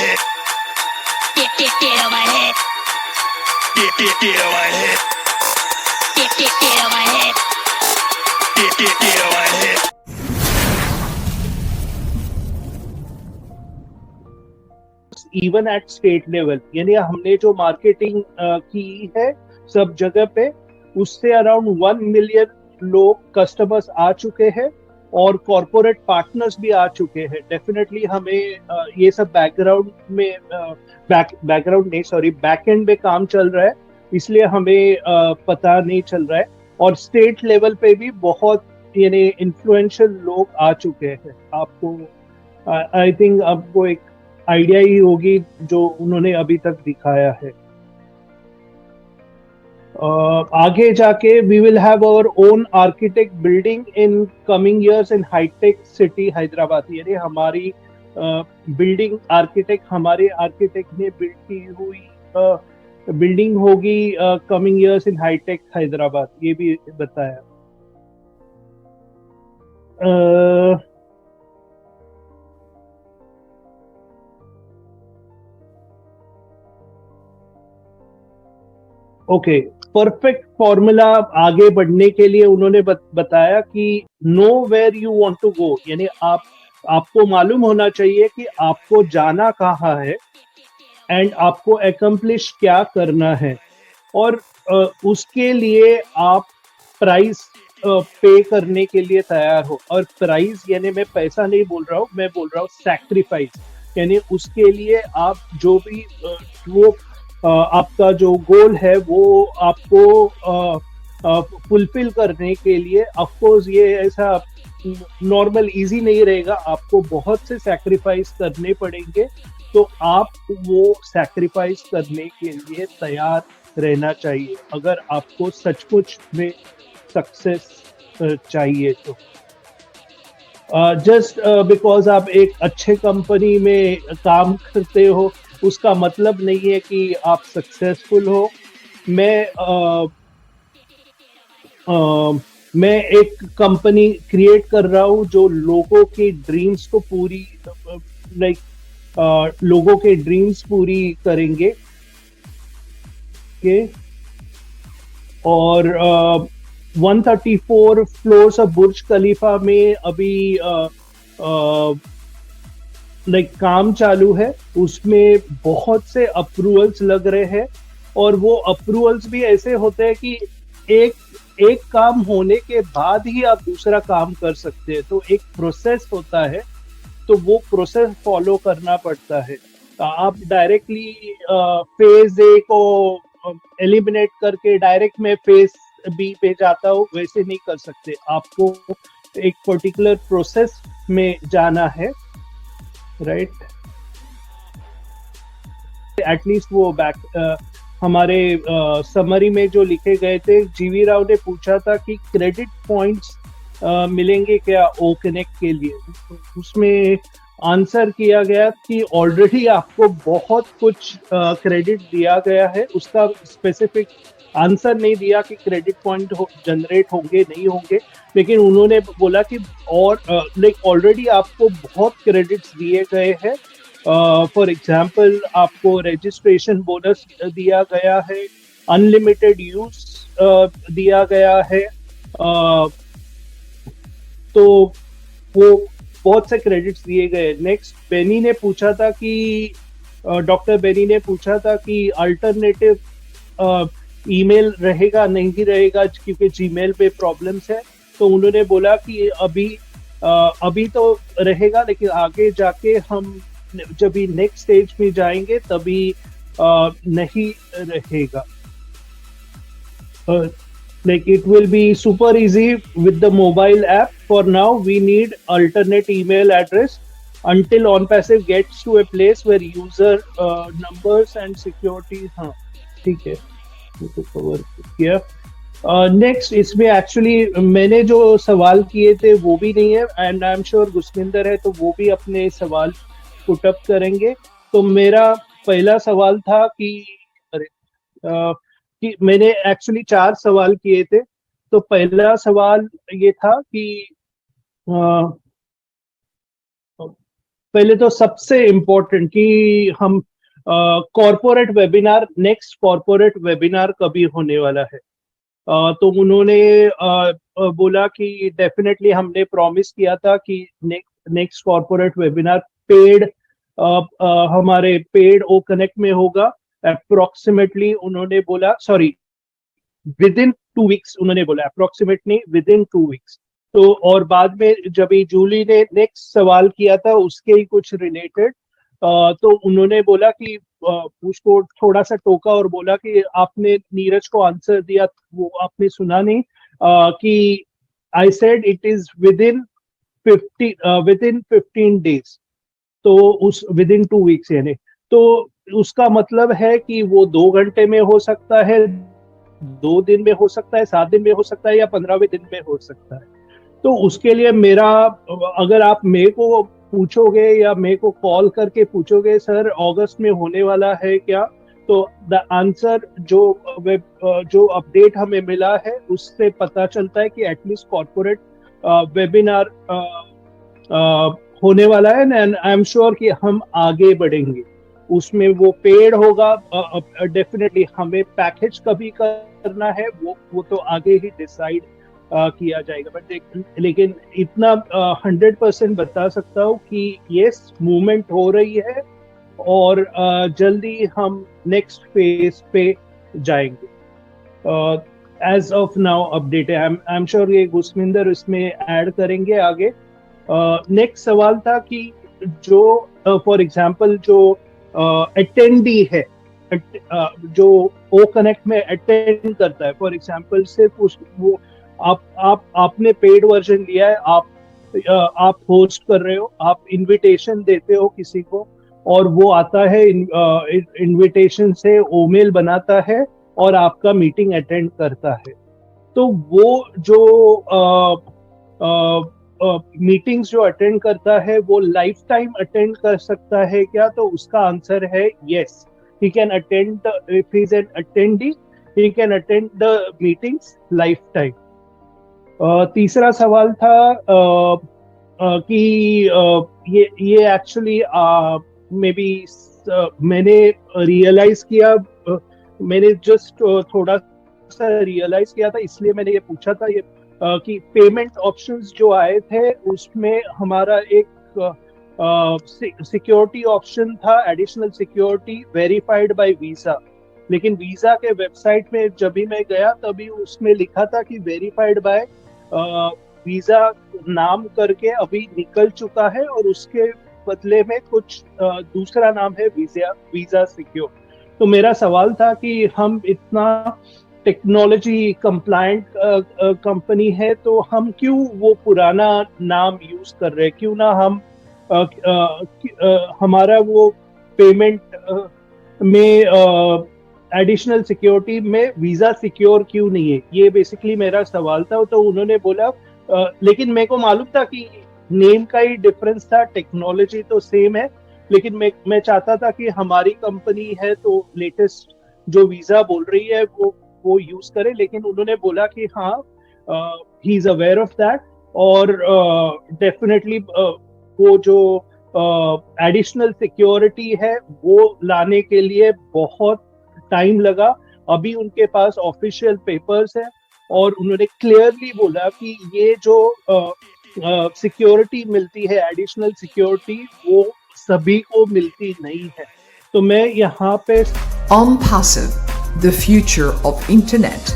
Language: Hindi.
head. Get on my head. Get on my head. Get on my head. Get on my head. Even at state level, यानी हमने जो मार्केटिंग की है सब जगह पे, उससे अराउंड 1 मिलियन लोग कस्टमर्स आ चुके हैं और कॉरपोरेट पार्टनर्स भी आ चुके हैं। डेफिनेटली हमें ये सब बैकग्राउंड में बैकग्राउंड नहीं सॉरी बैक एंड में काम चल रहा है, इसलिए हमें पता नहीं चल रहा है। और स्टेट लेवल पे भी बहुत यानी इन्फ्लुएंशियल लोग आ चुके हैं। आपको आई थिंक आपको एक आइडिया ही होगी जो उन्होंने अभी तक दिखाया है। आगे जाके we will have our own architect building in coming years in हाईटेक सिटी हैदराबाद। यानी हमारी बिल्डिंग आर्किटेक्ट हमारे आर्किटेक्ट ने बिल्ड की हुई बिल्डिंग होगी कमिंग इयर्स इन हाईटेक हैदराबाद, ये भी बताया। ओके, परफेक्ट फॉर्मूला आगे बढ़ने के लिए उन्होंने बताया कि no where you want to go, यानी आपको मालूम होना चाहिए कि आपको जाना कहाँ है एंड आपको एकम्प्लिश क्या करना है, और उसके लिए आप प्राइस पे करने के लिए तैयार हो। और प्राइस यानी मैं पैसा नहीं बोल रहा हूँ, मैं बोल रहा हूँ सैक्रिफाइस, यानी उसके लिए आप जो भी वो आपका जो गोल है वो आपको फुलफिल करने के लिए, ऑफ कोर्स ये ऐसा नॉर्मल इजी नहीं रहेगा, आपको बहुत से सैक्रिफाइस करने पड़ेंगे। तो आप वो सैक्रिफाइस करने के लिए तैयार रहना चाहिए अगर आपको सचमुच में सक्सेस चाहिए। तो जस्ट बिकॉज आप एक अच्छे कंपनी में काम करते हो उसका मतलब नहीं है कि आप सक्सेसफुल हो। मैं एक कंपनी क्रिएट कर रहा हूँ जो लोगों के ड्रीम्स को पूरी लोगों के ड्रीम्स पूरी करेंगे के। और 134 फ्लोर्स ऑफ बुर्ज खलीफा में अभी काम चालू है, उसमें बहुत से अप्रूवल्स लग रहे हैं, और वो अप्रूवल्स भी ऐसे होते हैं कि एक काम होने के बाद ही आप दूसरा काम कर सकते हैं। तो एक प्रोसेस होता है, तो वो प्रोसेस फॉलो करना पड़ता है। आप डायरेक्टली फेज ए को एलिमिनेट करके डायरेक्ट में फेज बी पे जाता हूँ वैसे नहीं कर सकते, आपको एक पर्टिकुलर प्रोसेस में जाना है, राइट। एटलीस्ट वो हमारे समरी में जो लिखे गए थे, जीवी राव ने पूछा था कि क्रेडिट पॉइंट्स मिलेंगे क्या ओ कनेक्ट के लिए। उसमें आंसर किया गया कि ऑलरेडी आपको बहुत कुछ क्रेडिट दिया गया है, उसका स्पेसिफिक आंसर नहीं दिया कि क्रेडिट पॉइंट जनरेट होंगे नहीं होंगे, लेकिन उन्होंने बोला कि और ऑलरेडी आपको बहुत क्रेडिट्स दिए गए हैं। फॉर एग्जाम्पल आपको रजिस्ट्रेशन बोनस दिया गया है, अनलिमिटेड यूज दिया गया है, तो वो बहुत से क्रेडिट्स दिए गए। नेक्स्ट बेनी ने पूछा था कि डॉक्टर बेनी ने पूछा था कि अल्टरनेटिव ईमेल रहेगा नहीं रहेगा क्योंकि जीमेल पे प्रॉब्लम्स है। तो उन्होंने बोला कि अभी तो रहेगा, लेकिन आगे जाके हम जब भी नेक्स्ट स्टेज में जाएंगे तभी नहीं रहेगा। Like it will be super easy with the mobile app. For now, we need alternate email address until OnPassive gets to a place where user numbers and security हाँ ठीक है, तो कवर किया। नेक्स्ट इसमें एक्चुअली मैंने जो सवाल किए थे वो भी नहीं है, एंड आई एम श्योर गुस्मिंदर है तो वो भी अपने सवाल पुट अप करेंगे। तो मेरा पहला सवाल था कि कि मैंने एक्चुअली 4 सवाल किए थे। तो पहला सवाल ये था कि पहले तो सबसे इम्पोर्टेंट कि हम corporate webinar, next corporate webinar कभी होने वाला है। तो उन्होंने बोला कि डेफिनेटली हमने प्रॉमिस किया था कि नेक्स्ट कॉर्पोरेट वेबिनार पेड हमारे पेड ओ कनेक्ट में होगा अप्रोक्सीमेटली। उन्होंने बोला सॉरी विद इन 2 वीक्स, उन्होंने बोला अप्रोक्सीमेटली विद इन 2 वीक्स। तो और बाद में जब जूली ने नेक्स्ट सवाल किया था उसके ही कुछ रिलेटेड, तो उन्होंने बोला कि उसको थोड़ा सा टोका और बोला कि आपने नीरज को आंसर दिया, वो आपने सुना नहीं, कि I said it is with in 15 days, तो उस विद इन 2 वीक्स यानी, तो उसका मतलब है कि वो 2 घंटे में हो सकता है, 2 दिन में हो सकता है, 7 दिन में हो सकता है, या 15वें दिन में हो सकता है। तो उसके लिए मेरा, अगर आप मेरे को पूछोगे या मेरे को कॉल करके पूछोगे सर अगस्त में होने वाला है क्या, तो द आंसर जो अपडेट हमें मिला है उससे पता चलता है कि एटलीस्ट कॉर्पोरेट वेबिनार होने वाला है, एंड आई एम श्योर कि हम आगे बढ़ेंगे उसमें। वो पेड होगा, डेफिनेटली हमें पैकेज कभी करना है वो तो आगे ही डिसाइड किया जाएगा। बट लेकिन इतना 100% बता सकता हूँ कि यस मूवमेंट हो रही है और जल्दी हम नेक्स्ट फेज पे जाएंगे। एज ऑफ नाउ अपडेट है, आई एम श्योर ये गुस्मिंदर इसमें ऐड करेंगे आगे। नेक्स्ट सवाल था कि जो फॉर एग्जांपल जो अटेंडी है, जो ओ कनेक्ट में अटेंड करता है, फॉर एग्जांपल सिर्फ वो आपने पेड वर्जन लिया है, आप होस्ट कर रहे हो, आप इनविटेशन देते हो किसी को और वो आता है इनविटेशन से ओमेल बनाता है और आपका मीटिंग अटेंड करता है। तो वो जो मीटिंग्स जो अटेंड करता है वो लाइफ टाइम अटेंड कर सकता है क्या? तो उसका आंसर है yes, he can attend, if he is an attendee he can attend the meetings life time. तीसरा सवाल था कि ये एक्चुअली मे बी मैंने रियलाइज किया, मैंने जस्ट थोड़ा सा रियलाइज किया था इसलिए मैंने ये पूछा था, ये कि पेमेंट ऑप्शंस जो आए थे उसमें हमारा एक सिक्योरिटी ऑप्शन था, additional security verified bye visa, लेकिन वीजा के वेबसाइट में जब भी मैं गया तभी उसमें लिखा था कि वेरीफाइड बाय वीजा नाम करके अभी निकल चुका है और उसके बदले में कुछ दूसरा नाम है वीजा सिक्योर। तो मेरा सवाल था कि हम इतना टेक्नोलॉजी कंप्लायंट कंपनी है तो हम क्यों वो पुराना नाम यूज कर रहे हैं, क्यों ना हम हमारा वो पेमेंट में एडिशनल सिक्योरिटी में वीजा सिक्योर क्यों नहीं है, ये बेसिकली मेरा सवाल था। तो उन्होंने बोला लेकिन मेरे को मालूम था कि नेम का ही डिफरेंस था, टेक्नोलॉजी तो सेम है, लेकिन मैं चाहता था कि हमारी कंपनी है तो लेटेस्ट जो वीजा बोल रही है वो यूज करे, लेकिन उन्होंने बोला कि हाँ he is aware of that और डेफिनेटली वो जो एडिशनल सिक्योरिटी है वो लाने के लिए बहुत टाइम लगा। अभी उनके पास ऑफिशियल पेपर्स है और उन्होंने क्लियरली बोला कि ये जो सिक्योरिटी मिलती है, एडिशनल सिक्योरिटी, वो सभी को मिलती नहीं है। तो मैं यहाँ पे OnPassive, the future of internet.